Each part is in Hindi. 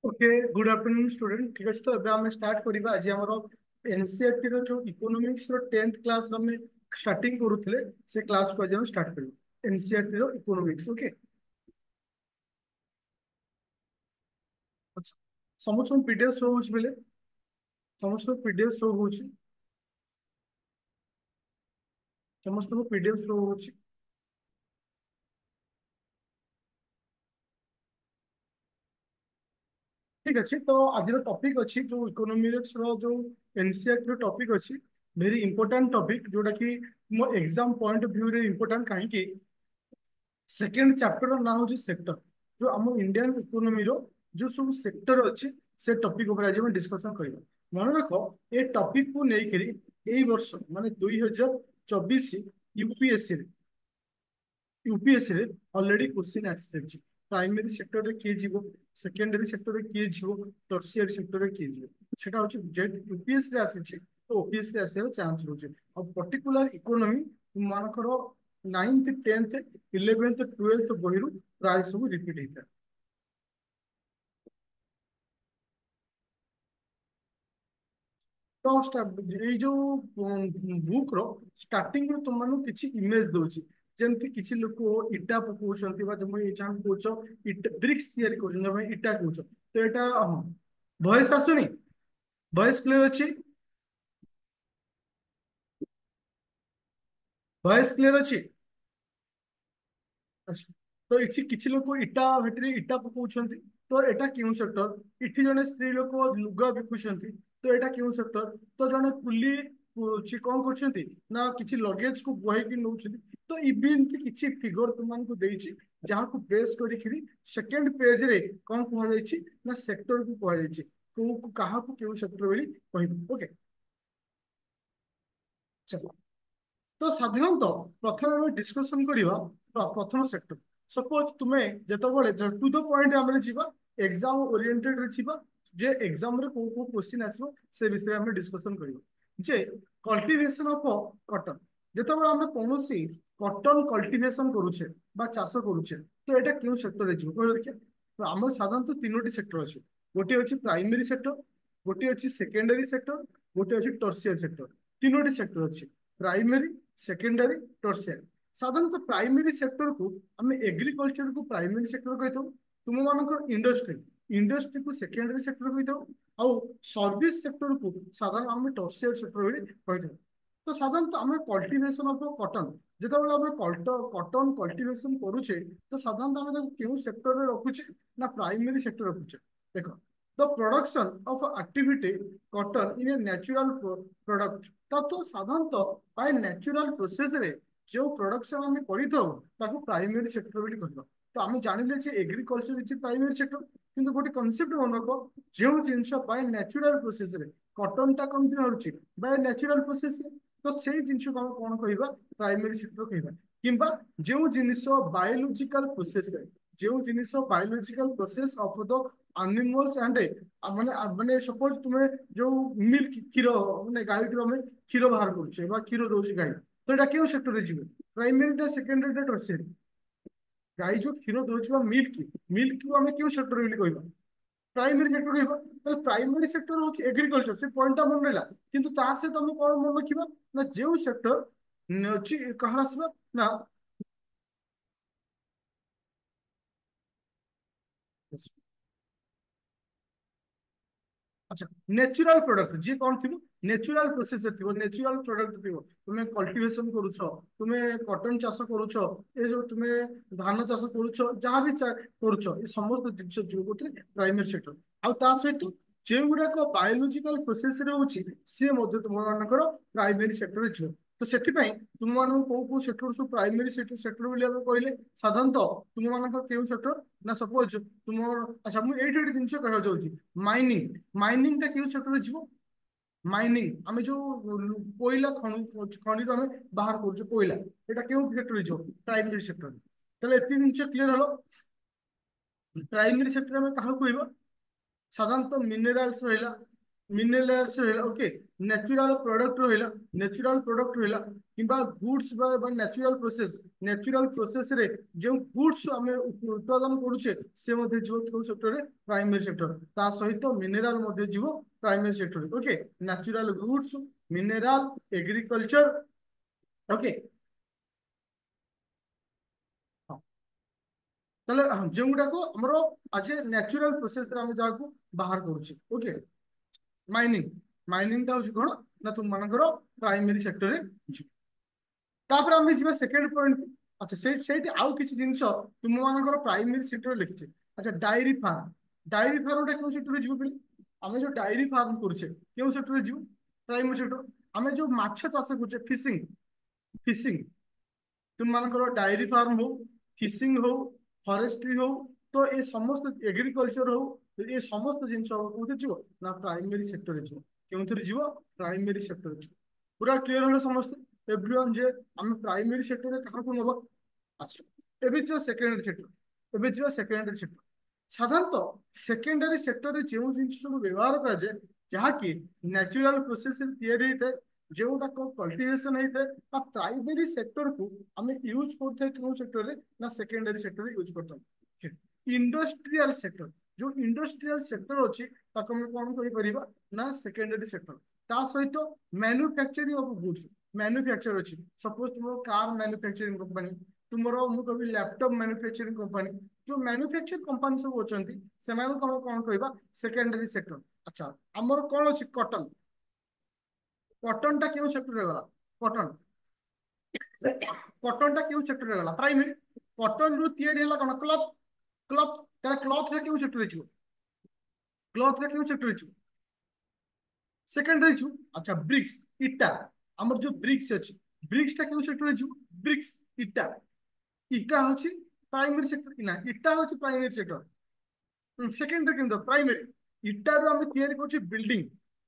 ओके गुड आफ्टरनून स्टूडेंट ठीक अच्छे तो ଏବେ ଆମେ ଷ୍ଟାର୍ଟ କରିବା ଆଜି ଆମର ଏନସିଇଆରଟି ର ଯୋଉ ଇକୋନୋମିକ୍ସ ର 10th କ୍ଲାସ ର ଆମେ ଷ୍ଟାର୍ଟିଂ କରୁଥିଲେ ସେ କ୍ଲାସ କୁ ଆଜି ଆମେ ଷ୍ଟାର୍ଟ କରିବା ଏନସିଇଆରଟି ର ଇକୋନୋମିକ୍ସ ଓକେ। ଆଚ୍ଛା ସମସ୍ତଙ୍କୁ ପିଡିଏଫ ଶୋ ହଉଛି ବେଲେ ସମସ୍ତଙ୍କୁ ପିଡିଏଫ ଶୋ ହଉଛି ସମସ୍ତଙ୍କୁ ପିଡିଏଫ ଶୋ ହଉଛି। ঠিক ଅଛି ତ ଆଜିର ଟପିକ ଅଛି ଯୋଉ ଇକୋନୋମିକ୍ସ ର ଯୋଉ ଏନସିଇଆରଟି ର ଟପିକ ଅଛି ଭେରି ଇମ୍ପୋର୍ଟାଣ୍ଟ ଟପିକ ଯୋଉଟା କି ମୋ ଏକ୍ସାମ ପଏଣ୍ଟ ଅଫ ଭ୍ୟୁ ରେ ଇମ୍ପୋର୍ଟାଣ୍ଟ କାହିଁକି सेकेंड चैप्टर ना हूँ सेक्टर जो आम इंडियन इकोनोमी रो जो सब सेक्टर अच्छी से टॉपिक ऊपर आज हम डिस्कशन करबा। मन रख ए टॉपिक को लेकर एई वर्ष माने 2024 यूपीएससी यूपीएससी रे ऑलरेडी क्वेश्चन आसी सारी प्राइमरी सेक्टर रे किए जीवो सेकेंडरी सेक्टर रे किए जीवो टर्शियरी सेक्टर रे किए जीवो सेटा होची जेट यूपीएससी रे आसी तो ओपीएससी रे आसे चांस रोचे और पर्टिकुलर इकोनॉमी मानकर 9th 10th 11th 12th बही प्राय सब रिपीट होता है। तो ये जो बुक रो स्टार्टिंग रो तुम मानु किछि इमेज दोछि जेमति किछि लोक इटा पकोछंती बा तुम ये जान कोचो इटा ब्रिक्स तयारी कोछन जमे इटा कोचो तो एटा हां वॉइस आसुनी वॉइस क्लियर अछि वॉइस क्लियर अछि। अच्छा तो इछि किछि लोक इटा भेटरी इटा पकोछंती तो एटा केउ सेक्टर इठी जने स्त्री लोक लुगा बिकुछंती तो एटा केउ सेक्टर तो जने कुली छि कोन करछंती ना किछि लगेज को बोहे कि नउछंती तो इबिन की किछि फिगर तुमान को देछि जहा को बेस करी खरी सेकंड पेज रे कोन कहै जायछि ना सेक्टर को कहै जायछि को कहा को केउ सेक्टर बोली कहबो ओके। चलो तो साधारणतः प्रथम आम डिस्कसन करवा प्रथम सेक्टर सपोज तुम्हें जिते टू द पॉइंट आम एग्जाम ओरिएंटेड रे छिबा जे एग्जाम रे को क्वेश्चन आसो से विषय में डिस्कशन करवा जे कल्टीवेशन ऑफ कॉटन जिते आम कौन कॉटन कल्टीवेशन करुचे बा चाष करुचे तो यहाँ क्यों सेक्टर रे कह देखिए तो आम साधारणतः तीनोटी सेक्टर अच्छे गोटे अच्छी प्राइमरी सेक्टर गोटे अच्छी सेकेंडरी सेक्टर गोटे अच्छी टर्सियर सेक्टर तीनोटी सेक्टर अच्छे प्राइमरी सेकेंडरी टर्सियर साधारणतः प्राइमरी सेक्टर को आम एग्रीकल्चर को प्राइमरी सेक्टर कही तुम मान इंडस्ट्री इंडस्ट्री को सेकेंडरी सेक्टर कही आउ सर्विस सेक्टर को साधारण आम टर्सियर सेक्टर कही तो साधारणतः आम कल्टीवेशन ऑफ कॉटन जिते आम कॉटन कल्टीवेशन करुचे तो साधारणतः आम क्यों सेक्टर में रखुचे ना प्राइमरी सेक्टर रखुचे देख the production of activity cotton in a natural product तो साधारणतः बाय नेचुरल प्रोसेस रे जो प्रोडक्शन आम कर प्राइमरी सेक्टर बोली कहवा तो आम जानिले जे एग्रीकल्चर इज प्राइमरी सेक्टर किंतु गोटे कनसेप्ट मन रख जो जिनस बाय नेचुरल प्रोसेस रे कॉटन टा कमती बाहर बाय नेचुरल प्रोसेस तो से जिन को आम कौन कह प्राइमरी सेक्टर कहवा किंबा जो जिनिस बायोलॉजिकल प्रोसेस रे जो जिनिस biological process of the animals and माने माने सपोज तुम्हें जो मिल्क क्षीर माने गाय आम क्षीर बाहर करुचे क्षीर दौर गाय तो यहाँ क्यों सेक्टर प्राइमरी सेकेंडरी टर्सियरी गाय जो क्षीर दौर मिल्क मिल्क को आम क्यों सेक्टर कहवा प्राइमरी सेक्टर कहवा प्राइमरी सेक्टर हूँ एग्रीकल्चर से पॉइंट मन रहा किंतु ता सहित आम कौन मन रखा ना जो सेक्टर अच्छी कहा आसवा ना अच्छा नेचुरल प्रोडक्ट जी कौन थी नेचुरल प्रोसेस थी नेचुरल प्रोडक्ट थी तुम्हें कल्टीवेशन करुछ तुम्हें कॉटन चाष करुछ ए जो तुम्हें धान चाष करुछ जहाँ भी करुछ ये समस्त जिन जो प्राइमरी सेक्टर आउ ता सहित जो गुड़ाक बायोलोजिकल प्रोसेस रोचे सी तुम मानकर प्राइमरी सेक्टर जीव तो से तुम मान कौ सेक्टर सब प्राइमरी सेक्टर सेक्टर बोली कहले साधारणतः तुम मान क्यों सेक्टर ना सपोज तुम अच्छा मुझे ये जिन कह माइनिंग माइनिंग टा क्यों सेक्टर जीव माइनिंग आम जो कोयला खनि आम बाहर कर कोयला यहाँ क्यों सेक्टर जीव प्राइमरी सेक्टर ताहले एत जिन क्लीयर हल प्राइमरी सेक्टर में क्या कहवा साधारणतः मिनेराल्स रहा मिनरल्स रहिला ओके नेचुरल प्रोडक्ट रहिला किंबा गुड्स बा नेचुरल प्रोसेस रे जो गुड्स हमें उत्पादन करूचे से मध्ये जो केउ सेक्टर रे प्राइमरी सेक्टर ता सहित मिनरल मध्ये जीव primary sector okay natural goods mineral agriculture okay ताले जो गुडा को हमरो आज नेचुरल प्रोसेस रे हम जाको बाहर करूचे ओके माइनिंग माइनिंग टा होची कोन ना तुम मानकर प्राइमरी सेक्टर रे ଯିବ। तापर हम ଯିବା सेकंड पॉइंट अच्छा सेठी आउ किछि जिंस तुम मानकर प्राइमरी सेक्टर लिखिছে अच्छा डायरी फार्म टा कोन सेक्टर रे ଯିବ पिले हमें जो डायरी फार्म करछे केउ सेक्टर रे ଯିବ प्राइमरी सेक्टर हमें जो माछ चाष करछे फिशिंग फिशिंग तुम मानकर डायरी फार्म हो फिशिंग हो फॉरेस्ट्री हो तो ये समस्त एग्रीकल्चर हो ये समस्त जिनस कोथे जीव ना प्राइमरी सेक्टर रे जीव केउथरे जीव प्राइमरी सेक्टर रे जीव पूरा क्लियर होलो समस्त एवरीवन जे हम प्राइमरी सेक्टर रे कहा को नबो अच्छा एबे जो सेकेंडरी सेक्टर एबे जो सेकेंडरी सेक्टर साधारणतः सेकेंडरी सेक्टर रे जो जिनस सब व्यवहार करा जाय जहा कि नेचुरल प्रोसेस रे तैयारी होता जोटा को कल्टिवेशन होता है प्राइमरी सेक्टर को हम यूज करते हैं क्यों सेक्टर रे ना सेकेंडरी सेक्टर रे यूज करते हैं इंडस्ट्रियल सेक्टर जो इंडस्ट्रियल सेक्टर अच्छी ताको हम कौन कहि परिबा ना सेकेंडरी सेक्टर ता सहित मैन्युफैक्चरिंग ऑफ गुड्स मैन्युफैक्चर अच्छी सपोज तुम कार मैन्युफैक्चरिंग कंपनी तुमरो मु कभी लैपटॉप मैन्युफैक्चरिंग कंपनी जो मैन्युफैक्चर कंपनी सब होचंती सेमान को कौन कहबा सेकेंडरी सेक्टर अच्छा हमर कौन अछि कॉटन कॉटन टा क्यों सेक्टर रे गला कॉटन कॉटन टा क्यों सेक्टर रे गला प्राइमरी कॉटन रु तैयारी हला कोन क्लॉथ क्लॉथ ता क्लॉथ रे क्यों सेक्टर रे छियो क्लॉथ रे क्यों सेक्टर रे छियो सेकेंडरी छियो अच्छा ब्रिक्स इटा हमर जो ब्रिक्स अछि ब्रिक्स टा क्यों सेक्टर रे छियो ब्रिक्स इटा इटा होछि प्राइमरी सेक्टर ना इटा होछि प्राइमरी सेक्टर सेकेंडरी किंतु प्राइमरी इटा रो हम तैयारी करछि बिल्डिंग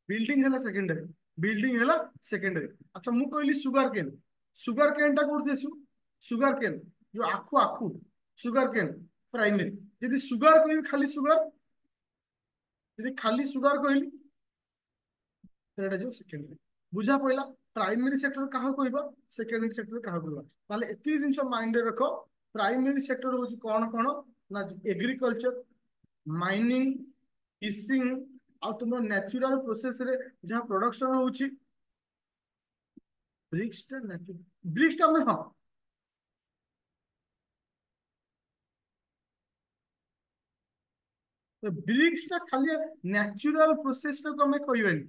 बिल्डिंग हला सेकेंडरी बिल्डिंग हला सेकेंडरी अच्छा मु कहली सुगर केन टा कोथि आसु सुगर केन जो आखु आखु सुगर केन प्राइमरी यदि सुगर कहली खाली सुगर यदि खाली सुगर कहली तेटा जो सेकेंडरी बुझा पइला प्राइमरी सेक्टर कहा कहबा सेकेंडरी सेक्टर कहा कहबा ताले एति जिंस माइंड रे रखो प्राइमरी सेक्टर होची कोन कोन ना एग्रीकल्चर माइनिंग फिशिंग आ तुम नेचुरल प्रोसेस रे जहाँ प्रोडक्शन होची ब्रिक्स टा में हाँ तो ब्रिक्स टा खाली नेचुरल प्रोसेस टा को हमें कहबानी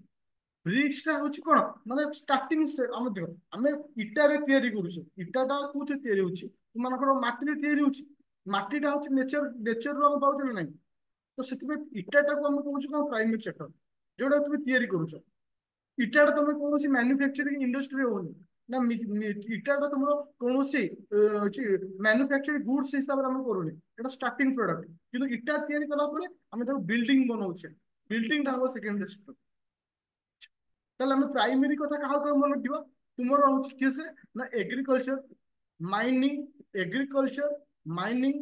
ब्रिक्स टा होची कोन माने स्टार्टिंग से हम देखो हमें इटा रे तैयारी करूछु इटा टा कोथे तैयारी होची तुम मानकर माटी रे तैयारी होची माटी टा होची नेचर रो हम पाउछ ना नहीं तो सेति इटा टा को हम कहूछु कोन प्राइमरी सेक्टर जोडा तुम तैयारी करूछु इटाटा तुम कौन सी मैन्युफैक्चरिंग इंडस्ट्री होनी ना इटाटा तुम कौन सी मैन्युफैक्चरिंग गुड्स हिसाब से हम करूनी एटा स्टार्टिंग प्रोडक्ट किंतु इटा तैयारी कला परे हम ताको बिल्डिंग बनाउछे बिल्डिंग टा हो सेकेंडरी सेक्टर ताले हम प्राइमरी कथा कहा को मन रखिबा तुमर रहउछ किसे ना एग्रीकल्चर माइनिंग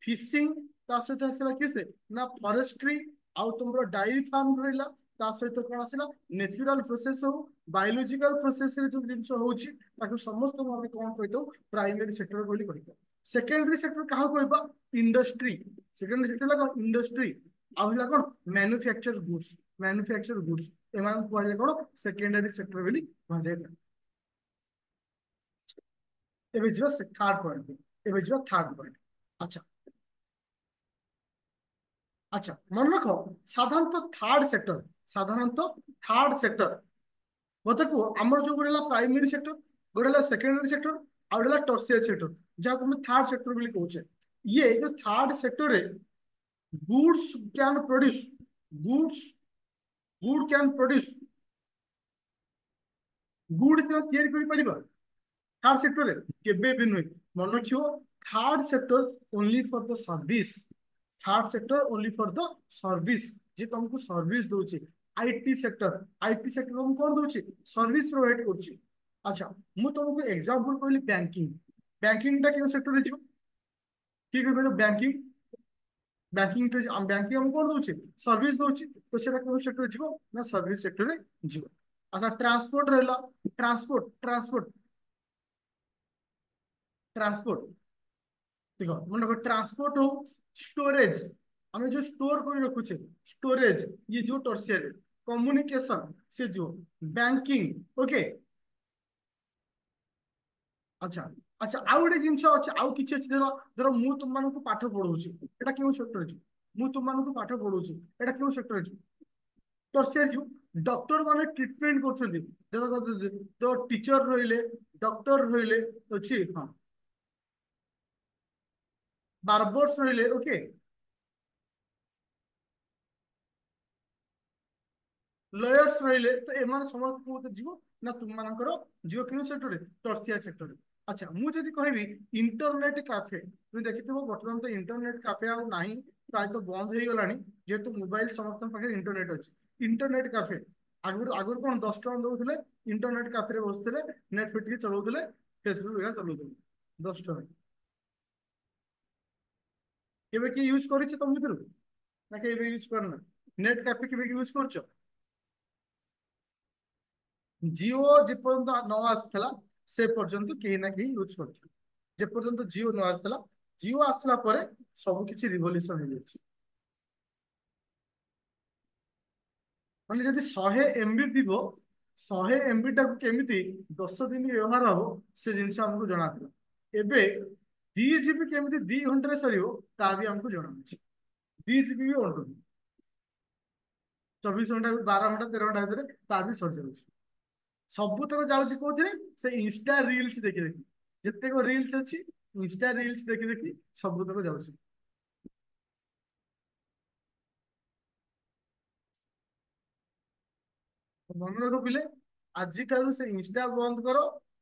फिशिंग ता सहित आसला किसे ना फॉरेस्ट्री आउ तुमरो डायरी फार्म रहिला ता सहित कोन आसला नेचुरल प्रोसेस हो बायोलॉजिकल प्रोसेस रे जो जिंस होउची ताको समस्त हम कोन कहितो प्राइमरी सेक्टर बोली कहितो सेकेंडरी सेक्टर कहा कहबा इंडस्ट्री सेकेंडरी सेक्टर लगा इंडस्ट्री आउ हला कोन मैन्युफैक्चर गुड्स एमान को जाय कोन सेकेंडरी सेक्टर बोली कहा जाय एबे जिवा से थर्ड पॉइंट एबे जिवा थर्ड पॉइंट अच्छा अच्छा मन रखो साधारणतः थर्ड सेक्टर बता को आमर जो Godela primary sector Godela secondary sector आ गोडेला टर्शियरी सेक्टर जहाँ को हम थर्ड सेक्टर बोली कहूचे ये जो थर्ड सेक्टर रे goods can produce goods good can produce good क्या तैयारी करि परिबा थर्ड सेक्टर रे केबे भी नुई मन रखियो third sector only for the service third sector only for the service जे तुमको सर्विस दोची आईटी सेक्टर हम कौन दोची सर्विस प्रोवाइड करची अच्छा मु तुमको एग्जांपल कहली बैंकिंग बैंकिंग टा केन सेक्टर रे छियो ठीक है बेटा बैंकिंग बैंकिंग बैंकिंग हम कौन दौचे सर्विस दौचे तो सेटा कौन सेक्टर जीवो ना सर्विस सेक्टर रे जीवो। अच्छा ट्रांसपोर्ट रहला ट्रांसपोर्ट ट्रांसपोर्ट ट्रांसपोर्ट ठीक है मन रखो ट्रांसपोर्ट हो स्टोरेज हमें जो स्टोर कर रखुचे स्टोरेज ये जो टर्शियरी कम्युनिकेशन से जो बैंकिंग ओके। अच्छा अच्छा आउ गोटे जिनस अच्छे आउ किछि अछि धर धर मु तुम मानक पाठ पढौछि एटा केउ सेक्टर अछि मु तुम मानक पाठ पढौछि एटा केउ सेक्टर अछि टर्शियरी जो डॉक्टर माने ट्रीटमेंट करछन्ती धर तो टीचर रहिले डॉक्टर रहिले अछि हां बार्बर्स रहिले ओके लयर्स रहिले तो एमान समस्त को जीव ना तुम मानकर जीव केउ सेक्टर टर्शियरी सेक्टर। अच्छा मु जदि कहबी इंटरनेट कैफे तुम देखिथिबो वर्तमान तो इंटरनेट कैफे आ नाही प्राय तो बंद हो गलानी जेहेतु मोबाइल समस्त पाखे इंटरनेट अछि इंटरनेट कैफे आगुर आगुर कोन 10 टका दउथिले इंटरनेट कैफे रे बसथिले नेट फिट चलाउथिले फेसबुक वगैरह चलाउथिले 10 टका केबे की यूज करिछ तुम भितर ना केबे यूज करना नेट कैफे केबे यूज करछ जिओ जेपर्यंत न आसला से पर्यंत कहीं ना कहीं यूज करथिले जे पर्यंत जिओ न आसला जिओ आसला परे सब किछि रिवोल्यूशन हो जाछि ମାନେ ଯଦି 100 MB ଥିବ 100 MB ଟାକୁ କେମିତି 10 ଦିନ ବ୍ୟବହାର ହବ ସେ ଜିନିଷ ଆମକୁ ଜଣାଥିଲା ଏବେ 2 GB କେମିତି 2 ଘଣ୍ଟାରେ ସରିବ ତା ବି ଆମକୁ ଜଣା ଅଛି 2 GB ବି ଅଣ୍ଟୁନି 24 ଘଣ୍ଟା 12 ଘଣ୍ଟା 13 ଘଣ୍ଟା ଭିତରେ ତା ବି ସରିଯାଉଛି ସବୁତକ ଯାଉଛି କୋଉଥିରେ ସେ ଇନଷ୍ଟା ରିଲ୍ସ ଦେଖି ଦେଖି ଯେତେକ ରିଲ୍ସ ଅଛି ଇନଷ୍ଟା ରିଲ୍ସ ଦେଖି ଦେଖି ସବୁତକ ଯାଉଛି ମନେ ରଖ ପିଲେ ଆଜିଠାରୁ ସେ ଇନଷ୍ଟା ବନ୍ଦ କର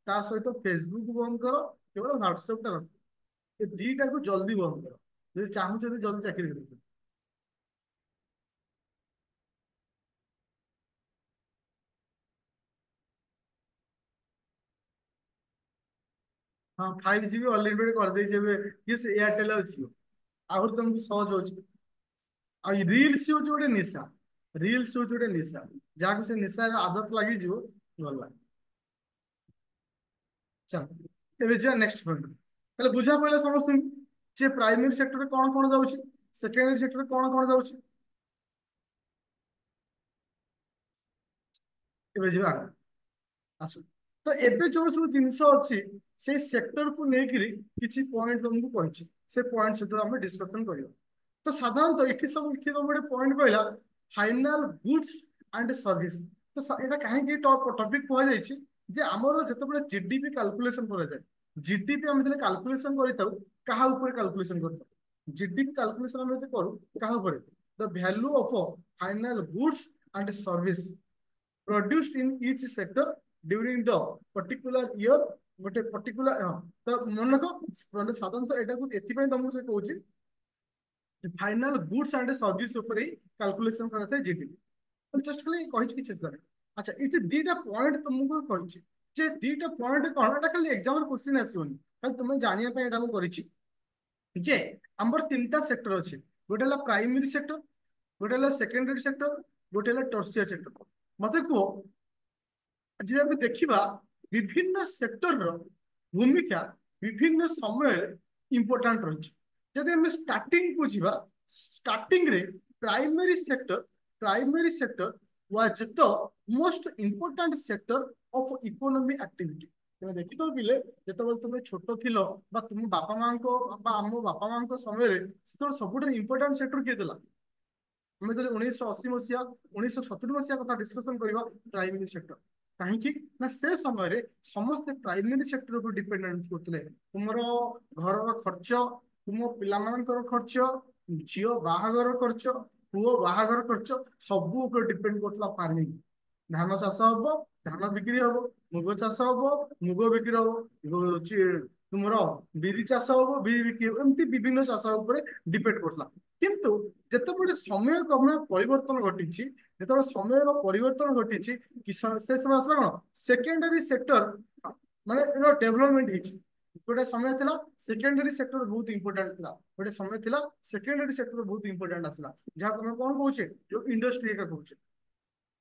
ତା ସହିତ ଫେସବୁକ ବନ୍ଦ କର କେବଳ ହ୍ୱାଟ୍ସଆପ ଟା ରଖ ଏ ଦିଟାକୁ ଜଲ୍ଦି ବନ୍ଦ କର ଯଦି ଚାହୁଁଛ ଯଦି ଜଲ୍ଦି ଚାକିରି କରିବ ହଁ 5 GB ଅନଲିମିଟେଡ କରିଦେଇଛି ଏବେ କି ସେ ଏୟାରଟେଲ ଆଉ ଜିଓ ଆହୁରି ତମକୁ ସହଜ ହଉଛି ଆଉ ରିଲ୍ସ ହଉଛି ଗୋଟେ ନିଶା ରିଲ୍ସ ହଉଛି ଗୋଟେ ନିଶା ଯାହାକୁ ସେ ନିଶାର ଆଦତ ଲାଗିଯିବ ଗଲା ଚାଲ ଏବେ ଯିବା ନେକ୍ସଟ ପଏଣ୍ଟ ତାହେଲେ ବୁଝା ପଡିଲା ସମସ୍ତଙ୍କୁ ଯେ ପ୍ରାଇମେରୀ ସେକ୍ଟରରେ କଣ କଣ ଯାଉଛି ସେକେଣ୍ଡାରୀ ସେକ୍ଟରରେ କଣ କଣ ଯାଉଛି ଏବେ ଯିବା ଆସ ତ ଏବେ ଯୋଉ ସବୁ ଜିନିଷ ଅଛି ସେଇ ସେକ୍ଟରକୁ ନେଇକିରି କିଛି ପଏଣ୍ଟ ତମକୁ କହିଛି ସେ ପଏଣ୍ଟ ସହିତ ଆମେ ଡିସ୍କସନ କରିବା ତ ସାଧାରଣତଃ ଏଠି ତମେ ଗୋଟେ ପଏଣ୍ଟ କହିଲା ଫାଇନାଲ ଗୁଡସ୍ ଆଣ୍ଡ ସର୍ଭିସ ତ ଏଇଟା କାହିଁକି ଟପିକ କୁହାଯାଇଛି ଯେ ଆମର ଯେତେବେଳେ ଜିଡିପି କାଲକୁଲେସନ କରାଯାଏ ଜିଡିପି ଆମେ ଯେତେବେଳେ କାଲକୁଲେସନ କରିଥାଉ କାହା ଉପରେ କାଲକୁଲେସନ କରିଥାଉ ଜିଡିପି କାଲକୁଲେସନ ଆମେ ଯେତେ କରୁ କାହା ଉପରେ the value of final goods and service produced in each sector during the particular year ଗୋଟେ particular ତ ମନେ ରଖ ମାନେ ସାଧାରଣତଃ ଏଟାକୁ ଏଥିପାଇଁ ତମକୁ ସେ କହୁଛି ଫାଇନାଲ ଗୁଡସ୍ ଆଣ୍ଡ ସର୍ଭିସ ଉପରେ କାଲକୁଲେସନ କରାଯାଏ ଜିଡିପି ଜଷ୍ଟ ଖାଲି କହିଛି କିଛି ଦରକାର ଆଚ୍ଛା ଏଠି ଦିଟା ପଏଣ୍ଟ ତମକୁ କହିଛି ଯେ ଦିଟା ପଏଣ୍ଟ କଣ ଏଟା ଖାଲି ଏକ୍ସାମ୍ପଲ କ୍ୱେଶ୍ଚିନ୍ ଆସିବନି ଖାଲି ତୁମେ ଜାଣିବା ପାଇଁ ଏଟା ମୁଁ କରିଛି ଯେ ଆମର ତିନିଟା ସେକ୍ଟର ଅଛି ଗୋଟେ ହେଲା ପ୍ରାଇମେରୀ ସେକ୍ଟର ଗୋଟେ ହେଲା ସେକେଣ୍ଡାରୀ ସେକ୍ଟର ଗୋଟେ ହେଲା ଟର୍ସିୟର ସେକ୍ଟର ମତେ କୁହ ଯଦି ଆମେ ଦେଖିବା ବିଭିନ୍ନ ସେକ୍ଟରର ଭୂମିକା ବିଭିନ୍ନ ସମୟରେ ଇମ୍ପୋର୍ଟାଣ୍ଟ ରହିଛି ଯଦି ଆମେ ଷ୍ଟାର୍ଟିଂ କୁ ଯିବା ଷ୍ଟାର୍ଟିଂ ରେ primary sector was the most important sector of economy activity ତମେ ଦେଖିଥିବ ପିଲେ ଯେତେବେଳେ ତୁମେ ଛୋଟ ଥିଲ ବା ତୁମ ବାପା ମାଙ୍କ ବା ଆମ ବାପା ମାଙ୍କ ସମୟରେ ସେତେବେଳେ ସବୁଠାରୁ ଇମ୍ପୋର୍ଟାଣ୍ଟ ସେକ୍ଟର କିଏ ଥିଲା ଆମେ ଯଦି 1980 ମସିହା 1970 ମସିହା କଥା ଡିସ୍କସନ କରିବା ପ୍ରାଇମେରୀ ସେକ୍ଟର କାହିଁକି ନା ସେ ସମୟରେ ସମସ୍ତେ ପ୍ରାଇମେରୀ ସେକ୍ଟର ଉପରେ ଡିପେଣ୍ଡେନ୍ସ କରୁଥିଲେ ତୁମର ଘରର ଖର୍ଚ୍ଚ ତୁମ ପିଲାମାନଙ୍କର ଖର୍ଚ୍ଚ ଝିଅ ବାହାଘର ଖର୍ଚ୍ଚ ପୁଅ ବାହାଘର ଖର୍ଚ୍ଚ ସବୁ ଉପରେ ଡିପେଣ୍ଡ କରୁଥିଲା ଫାର୍ମିଂ ଧାନ ଚାଷ ହବ ଧାନ ବିକ୍ରି ହବ ମୁଗ ଚାଷ ହବ ମୁଗ ବିକ୍ରି ହବ ହଉଛି ତୁମର ବିରି ଚାଷ ହବ ବିରି ବିକ୍ରି ହବ ଏମିତି ବିଭିନ୍ନ ଚାଷ ଉପରେ ଡିପେଣ୍ଡ କରୁଥିଲା କିନ୍ତୁ ଯେତେବେଳେ ସମୟ କ୍ରମେ ପରିବର୍ତ୍ତନ ଘଟିଛି ଯେତେବେଳେ ସମୟର ପରିବର୍ତ୍ତନ ଘଟିଛି କି ସେ ସମୟ ଆସିଲା କଣ ସେକେଣ୍ଡାରୀ ସେକ୍ଟର ମାନେ ଡେଭଲପମେଣ୍ଟ ହେଇଛି गोटे समय थिला सेकेंडरी सेक्टर बहुत इंपोर्टेंट थिला, गोटे समय थिला सेकेंडरी सेक्टर बहुत इंपोर्टेंट आसला जहाँ हम कौन कहूचे जो इंडस्ट्री का कहूचे।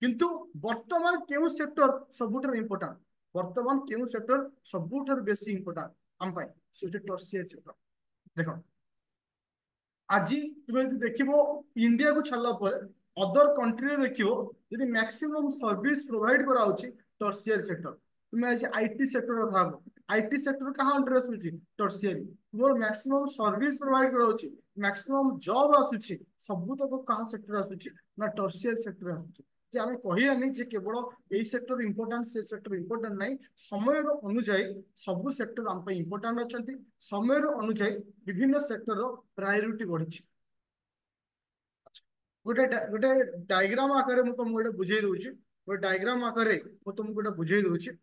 किंतु वर्तमान केउ सेक्टर सबुठार इंपोर्टेंट, वर्तमान केउ सेक्टर सबुठार बेसी इंपोर्टेंट हम पाई से टर्शियरी सेक्टर। देखो आज तुम देखो इंडिया को छाड़ा पर अदर कंट्री देखो यदि मैक्सिमम सर्विस प्रोवाइड कराउची टर्शियरी सेक्टर। तुम आज आईटी सेक्टर कथा भाव, आईटी सेक्टर कहाँ अंडर आସୁଛି टर्शियरी। तुम मैक्सिमम सर्विस प्रोवाइड कराउची, मैक्सिमम जॉब आସୁଛି सब तक कहाँ सेक्टर आସୁଛି ना टर्शियरी सेक्टर आସୁଛି। जे आमे कहियानी जे केवल एई सेक्टर इंपोर्टेंट से सेक्टर इंपोर्टेंट नहीं, समय अनुଯାयी सब सेक्टर आम इंपोर्टेंट अच्छा, समय अनुଯାयी विभिन्न सेक्टर प्रायोरिटी बढ़ी। गोटे गोटे डायग्राम आकार में तुमको गोटे बुझे दूसरी, गोटे डायग्राम आकार में तुमको गोटे बुझे दूसरी।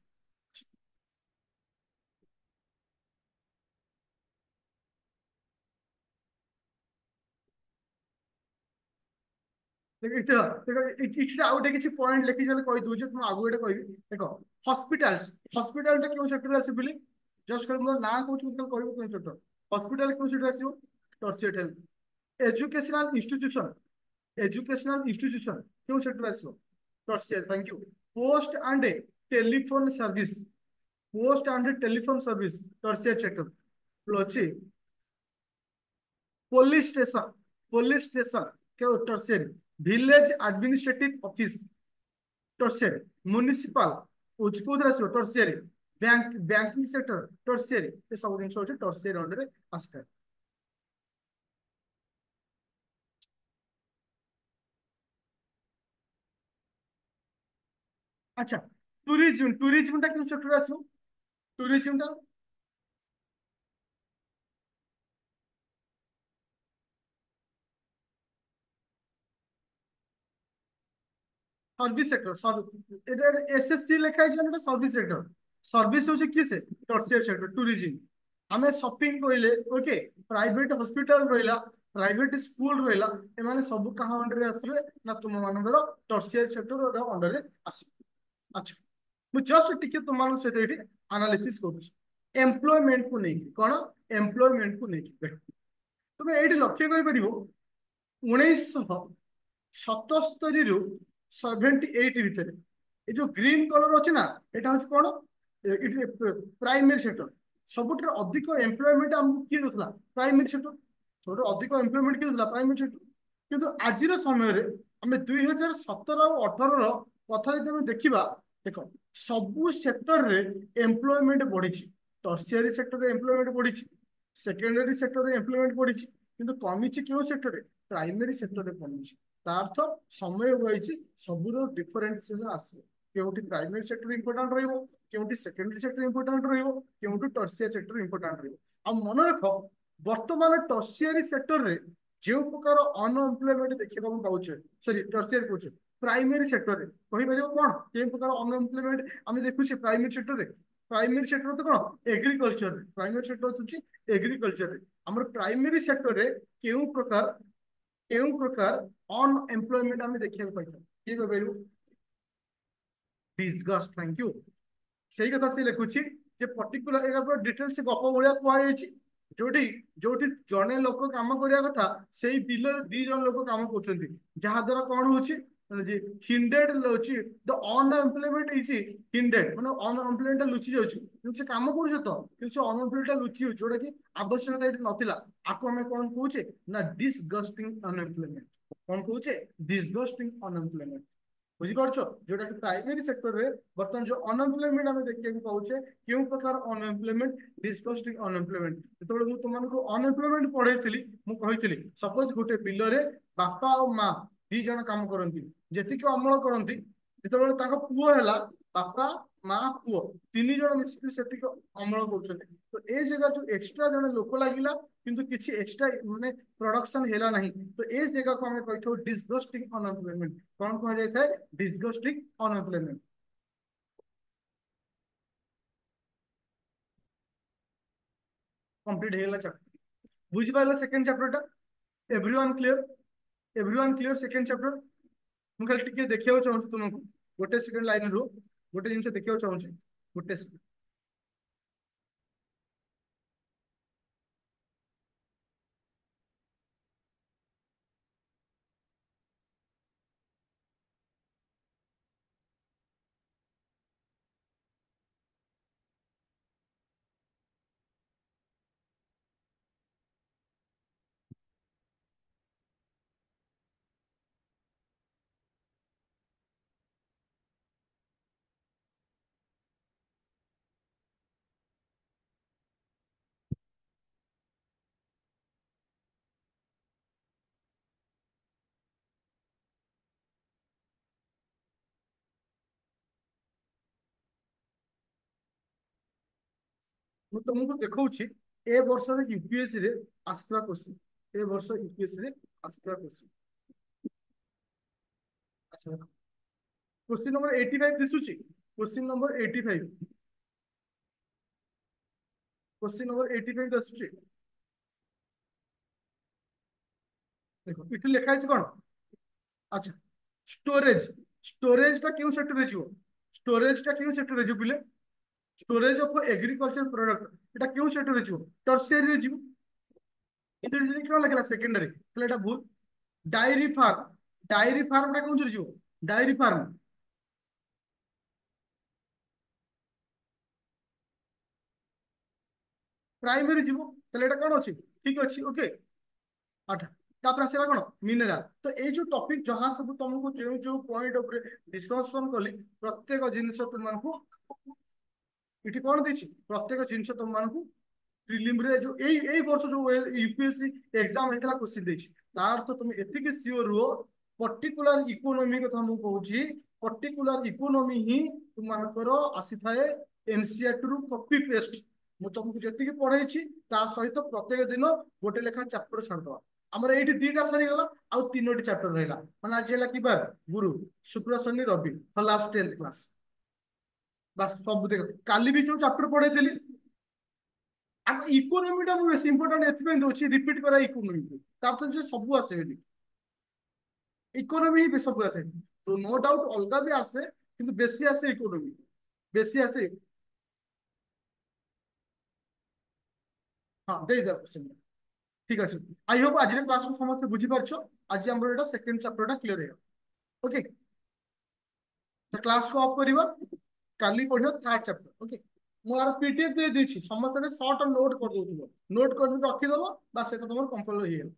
देखो देखो आउ किसी पॉइंट लिखी चले कही दूचे तुम आगु गोटे कह देख हॉस्पिटल्स, हॉस्पिटल क्यों सेक्टर आस बोली जस्ट कर ना कौन कह सेक्टर हॉस्पिटल क्यों सेक्टर आस tertiary health. Educational institution, educational institution क्यों सेक्टर आस tertiary. Thank you. Post and telephone service, post and telephone service tertiary sector अच्छी। पुलिस स्टेशन, पुलिस स्टेशन क्यों tertiary. Village administrative office tertiary, municipal tertiary, bank banking sector tertiary, ये सब जिन होची टर्शियरी अंडर आसता है। अच्छा टूरिज्म, टूरिज्म टा क्यों सेक्टर आसो टूरिज्म टा सर्विस सेक्टर सब एसएससी लिखा है सर्विस सेक्टर। सर्विस होची किसे टर्शियरी सेक्टर टूरिज्म। आमे शॉपिंग कहले ओके, प्राइवेट हॉस्पिटल रहिला, प्राइवेट स्कूल रहिला, एमाने सब कहाँ अंडर आसबे ना तुम मानकर टर्शियरी सेक्टर अंडर आसबे। अच्छा मु जस्ट टिके तुम मान सहित ये एनालिसिस करूँ एम्प्लॉयमेंट को लेकिन कौन एम्प्लॉयमेंट को लेकिन देख तुम ये लक्ष्य कर 1977 रु 78 भितर ये जो ग्रीन कलर अच्छे ना यहाँ हूँ कौन प्राइमरी सेक्टर। सब अधिक एम्प्लॉयमेंट आमको किए दूसरा प्राइमरी सेक्टर, सब अधिक एम्प्लॉयमेंट किए दूसरा प्राइमरी सेक्टर। किंतु आज समय आम 2017 और 18 कथा जो देखा देख सबू सेक्टर रे एम्प्लॉयमेंट बढ़ी, टर्शियरी सेक्टर रे एम्प्लॉयमेंट बढ़ी, सेकेंडरी सेक्टर रे एम्प्लॉयमेंट बढ़ी, किंतु कमी क्यों सेक्टर रे प्राइमरी सेक्टर रे कमी। अर्थ समय रही सबूर डिफरेन्सिएसन आसो क्योंकि प्राइमरी सेक्टर इंपोर्टाट रोटी सेकेंडरी सेक्टर इंपोर्टाट रोटी टर्शियरी सेक्टर इंपोर्टाट रहा। मन रख बर्तमान टर्शियरी सेक्टर रे जो प्रकार अनएम्प्लॉयमेंट देखा पाचे सॉरी टर्शियरी कहूँ प्राइमरी सेक्टर में कहीपर कौन के प्रकार अनएम्प्लॉयमेंट आम देखुचे प्राइमरी सेक्टर में। प्राइमरी सेक्टर तो कौन एग्रीकल्चर, प्राइमरी सेक्टर हूँ एग्रीकल्चर। आम प्राइमरी सेक्टर में क्यों प्रकार केउं प्रकार अनएम्प्लॉयमेंट आम देखा पाई किए कह डिसगस्ट। Thank you. सही कथा से लिखुची जे पर्टिकुलर एरा पर डिटेल से गप भलिया कहै जोटी जोटी जने लोक काम करिया कथा सेही बिल दी जन लोक काम करछन्ती जहा द्वारा कोन होची जे हिंडेड होची द अनएम्प्लॉयमेंट इज हिंडेड माने अनएम्प्लॉयमेंट लुचि जाउची किंतु से काम करूछ तो किंतु से अनएम्प्लॉयमेंट लुचि होची जोटा कि आवश्यकता एटी नथिला आको हमें कोन कहूचे ना डिसगस्टिंग अनएम्प्लॉयमेंट। कोन कहूचे डिसगस्टिंग अनएम्प्लॉयमेंट बुझीपार जोटा कि प्राइमरी सेक्टर में बर्तमान जो अनएम्प्लॉयमेंट आम देखा पाचे क्यों प्रकार अनएम्प्लॉयमेंट डिसगस्टिंग अनएम्प्लॉयमेंट। जो तुमको अनएम्प्लॉयमेंट पढ़ाई मुझे सपोज गोटे बिल में बापा और माँ दी जन काम करती जी अमल करती जो पुओ है बापा माँ पुओ तीन जन मिसिक से अमल कर तो ए जगह जो एक्सट्रा जन लोक लगिला किंतु किसी एक्सट्रा माने प्रोडक्शन है ना तो ए जगह को हमें कही डिसगस्टिंग अनएम्प्लॉयमेंट कौन कह जाए डिसगस्टिंग अनएम्प्लॉयमेंट। कंप्लीट हो चैप्टर बुझी pile second chapter everyone clear, everyone clear second chapter. मुझे खाली टिके देखियो चाहूँ तुमको गोटे सेकंड लाइन रो गोटे जिन देखियो चाहूँ गोटे ମୁଁ ତମକୁ ଦେଖଉଛି ଏ ବର୍ଷରେ ୟୁପିଏସସି ରେ ଆସିଥିବା କ୍ୱେଶ୍ଚିନ୍। ଏ ବର୍ଷ ୟୁପିଏସସି ରେ ଆସିଥିବା କ୍ୱେଶ୍ଚିନ୍। ଆଚ୍ଛା ଦେଖ, क्वेश्चन नंबर 85 दिसुची। क्वेश्चन नंबर 85, क्वेश्चन नंबर 85 दिसुची। देखो इठी लिखा है कौन? अच्छा, स्टोरेज। स्टोरेज टा क्यों सेक्टर रे जीवो? स्टोरेज टा क्यों सेक्टर रे जीवो बिले? स्टोरेज ऑफ एग्रीकल्चर प्रोडक्ट एटा क्यों सेक्टर रे जीवो? टर्शियरी रे जीवो। কিন্তু এখানে কি লেখা সেকেন্ডারি, তাহলে এটা ভুল। ডায়েরি ফার্ম, ডায়েরি ফার্মটা কোন ଯିବ? ডায়েরি ফার্ম ପ୍ରାଇମେରୀ ଯିବ, ତାহଲେ এটা କଣ ଅଛି? ଠିକ ଅଛି, ଓକେ। ଆଠ, ତାପରେ ଆସିଲା କଣ? ମିନେରାଲ। ତ ଏଇ ଯୋଉ ଟପିକ ଯାହା ସବୁ ତମକୁ ଯୋଉ ଯୋଉ ପଏଣ୍ଟ ଉପରେ ଡିସ୍କସନ କଲି, ପ୍ରତ୍ୟେକ ଜିନିଷ ତୁମମାନଙ୍କୁ ଏଠି କଣ ଦେଇଛି? ପ୍ରତ୍ୟେକ ଜିନିଷ ତୁମମାନଙ୍କୁ ପ୍ରିଲିମ ରେ ଯୋଉ ଏଇ ବର୍ଷ ଯୋଉ ୟୁପିଏସସି ଏକ୍ସାମ ହେଇଥିଲା କ୍ୱେଶ୍ଚିନ୍ ଦେଇଛି। ତା ଅର୍ଥ ତୁମେ ଏତିକି ସିଓର ରୁହ, ପର୍ଟିକୁଲାର ଇକୋନୋମି କଥା ମୁଁ କହୁଛି, ପର୍ଟିକୁଲାର ଇକୋନୋମି ହିଁ ତୁମମାନଙ୍କର ଆସିଥାଏ ଏନସିଆରଟି ରୁ କପି ପେଷ୍ଟ। ମୁଁ ତମକୁ ଯେତିକି ପଢେଇଛି ତା ସହିତ ପ୍ରତ୍ୟେକ ଦିନ ଗୋଟେ ଲେଖା ଚାପ୍ଟର ଛାଡିଦବା। ଆମର ଏଇଠି ଦିଟା ସରିଗଲା, ଆଉ ତିନୋଟି ଚାପ୍ଟର ରହିଲା। ମାନେ ଆଜି ହେଲା କି ବାର? ଗୁରୁ, ଶୁକ୍ର, ଶନି, ରବି, ଲାଷ୍ଟ 10th କ୍ଲାସ। ବାସ୍ ସବୁ ଦେଖ, କାଲି ବି ଯୋଉ ଚାପ୍ଟର ପଢେଇଥିଲି, ଆମ ଇକୋନୋମିଟା ମୁଁ ବେଶୀ ଇମ୍ପୋର୍ଟାଣ୍ଟ ଏଥିପାଇଁ ଦଉଛି, ରିପିଟ କରା ଇକୋନୋମି। ତାପରେ ଯେ ସବୁ ଆସେ ବୋଲି, ଇକୋନୋମି ହିଁ ସବୁ ଆସେ। ତ नो डाउट ଅଲଗା ବି ଆସେ, କିନ୍ତୁ ବେଶୀ ଆସେ ଇକୋନୋମି, ବେଶୀ ଆସେ। ହଁ ଦେଇଦେବ ସେମିତି। ঠিক আছে, আই হোপ আজকের ক্লাস সমস্ত বুঝিপারছ। আজ আমার এটা সেকেন্ড চ্যাপ্টরটা ক্লিয়ার হয়ে ওকে। তো ক্লাস को ଅଫ୍ କରିବା, କାଲି ପଢିବା ଥାର୍ଡ ଚ୍ୟାପ୍ଟର। ଓକେ, ମୁଁ ଆର ପିଡିଏଫ ଦେଇ ଦେଇଛି, ସମସ୍ତେ ସର୍ଟ ନୋଟ କରିଦଉଥିବ, ନୋଟ କରିକି ରଖିଦବ, ବା ସେଟା ତମର କମ୍ପଲ ହେଇଗଲା।